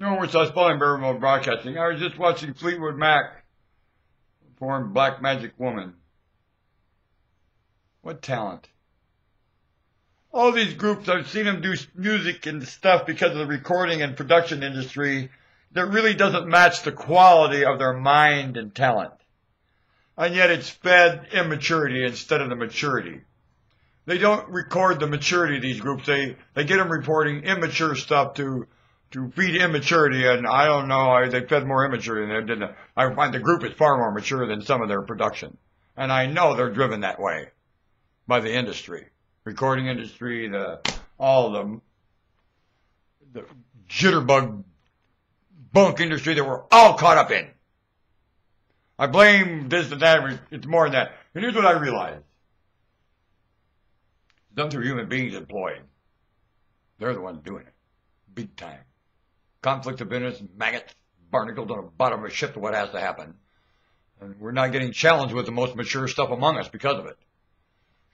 Northwest South Spelling Remote Broadcasting. I was just watching Fleetwood Mac perform Black Magic Woman. What talent. All these groups, I've seen them do music and stuff because of the recording and production industry that really doesn't match the quality of their mind and talent. And yet it's fed immaturity instead of the maturity. They don't record the maturity of these groups. They get them reporting immature stuff to feed immaturity, and I don't know, they fed more immaturity than they did. I find the group is far more mature than some of their production. And I know they're driven that way by the industry. Recording industry, all the jitterbug bunk industry that we're all caught up in. I blame this and that, it's more than that. And here's what I realized. It's done through human beings employed. They're the ones doing it. Big time. Conflict of interest, maggots, barnacles on the bottom of a ship to what has to happen. And we're not getting challenged with the most mature stuff among us because of it.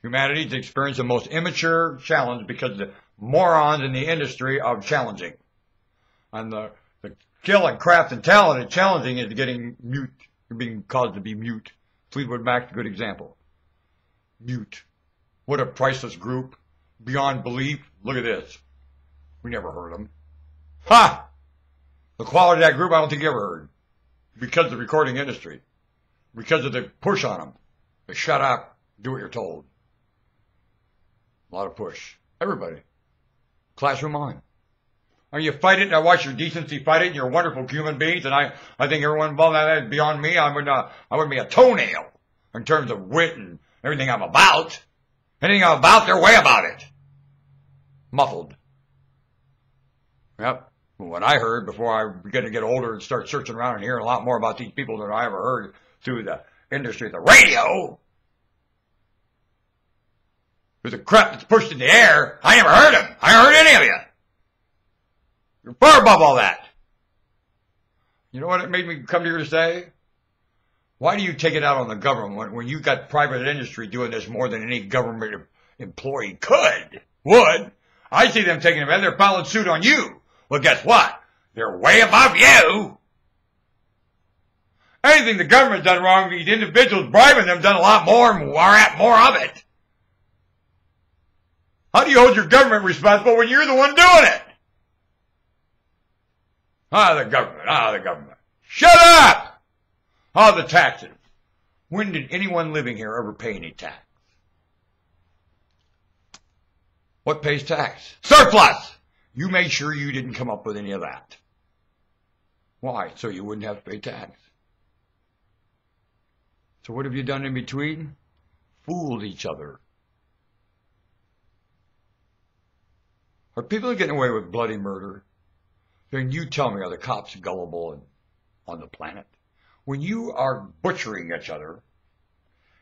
Humanity's experienced the most immature challenge because of the morons in the industry of challenging. And the skill and craft and talent in challenging is getting mute. You're being caused to be mute. Fleetwood Mac's a good example. Mute. What a priceless group. Beyond belief. Look at this. We never heard them. Ha! The quality of that group I don't think you ever heard. Because of the recording industry. Because of the push on them. They shut up. Do what you're told. A lot of push. Everybody. Classroom on. And you fight it, and I watch your decency fight it, and you're wonderful human beings, and I think everyone involved in that is beyond me. I wouldn't be a toenail in terms of wit and everything I'm about. Anything I'm about, they're way about it. Muffled. Yep. What I heard before I began to get older and start searching around and hearing a lot more about these people than I ever heard through the industry, the radio. Through the crap that's pushed in the air, I never heard them. I never heard any of you. You're far above all that. You know what it made me come here to say? Why do you take it out on the government when you got private industry doing this more than any government employee would? I see them taking it, they're filing suit on you. Well, guess what? They're way above you. Anything the government's done wrong, these individuals bribing them done a lot more and are at more of it. How do you hold your government responsible when you're the one doing it? The government. Shut up! The taxes. When did anyone living here ever pay any tax? What pays tax? Surplus! You made sure you didn't come up with any of that. Why? So you wouldn't have to pay tax. So what have you done in between? Fooled each other. Are people getting away with bloody murder? Then you tell me, are the cops gullible on the planet? When you are butchering each other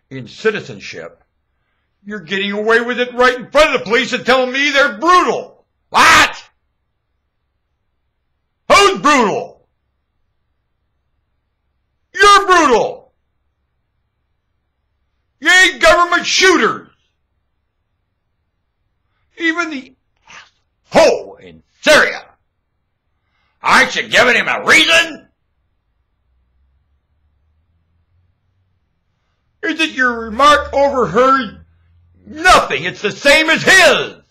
in citizenship, you're getting away with it right in front of the police and telling me they're brutal. What? Who's brutal? You're brutal. You ain't government shooters. Even the asshole in Syria. Aren't you giving him a reason? Is it your remark overheard? Nothing. It's the same as his.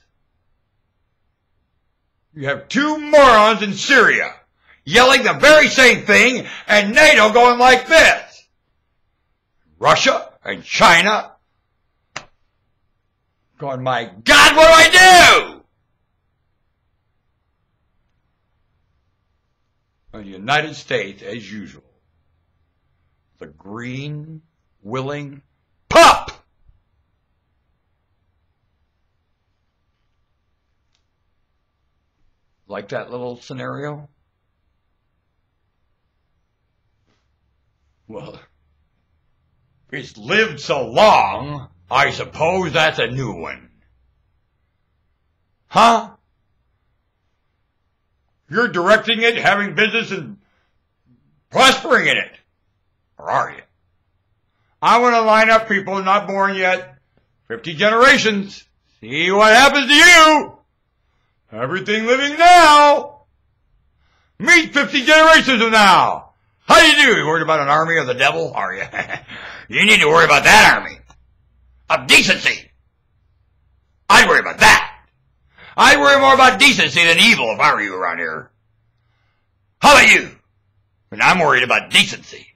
You have two morons in Syria yelling the very same thing and NATO going like this. Russia and China going, my God, what do I do? The United States, as usual, the green, willing pup. Like that little scenario? Well, it's lived so long, I suppose that's a new one. Huh? You're directing it, having business, and prospering in it. Or are you? I want to line up people not born yet. 50 generations. See what happens to you. Everything living now. Meet 50 generations of now. How do you do? You worried about an army of the devil, are you? You need to worry about that army of decency. I'd worry about that. I'd worry more about decency than evil if I were you around here. How about you? And I'm worried about decency.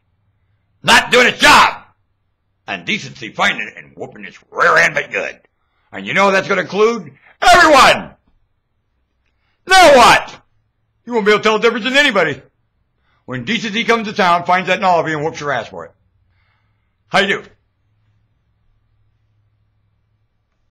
Not doing its job. And decency finding it and whooping its rear end but good. And you know that's going to include everyone. Now what? You won't be able to tell the difference in anybody. When decency comes to town, finds that novelty and whoops your ass for it. How you do?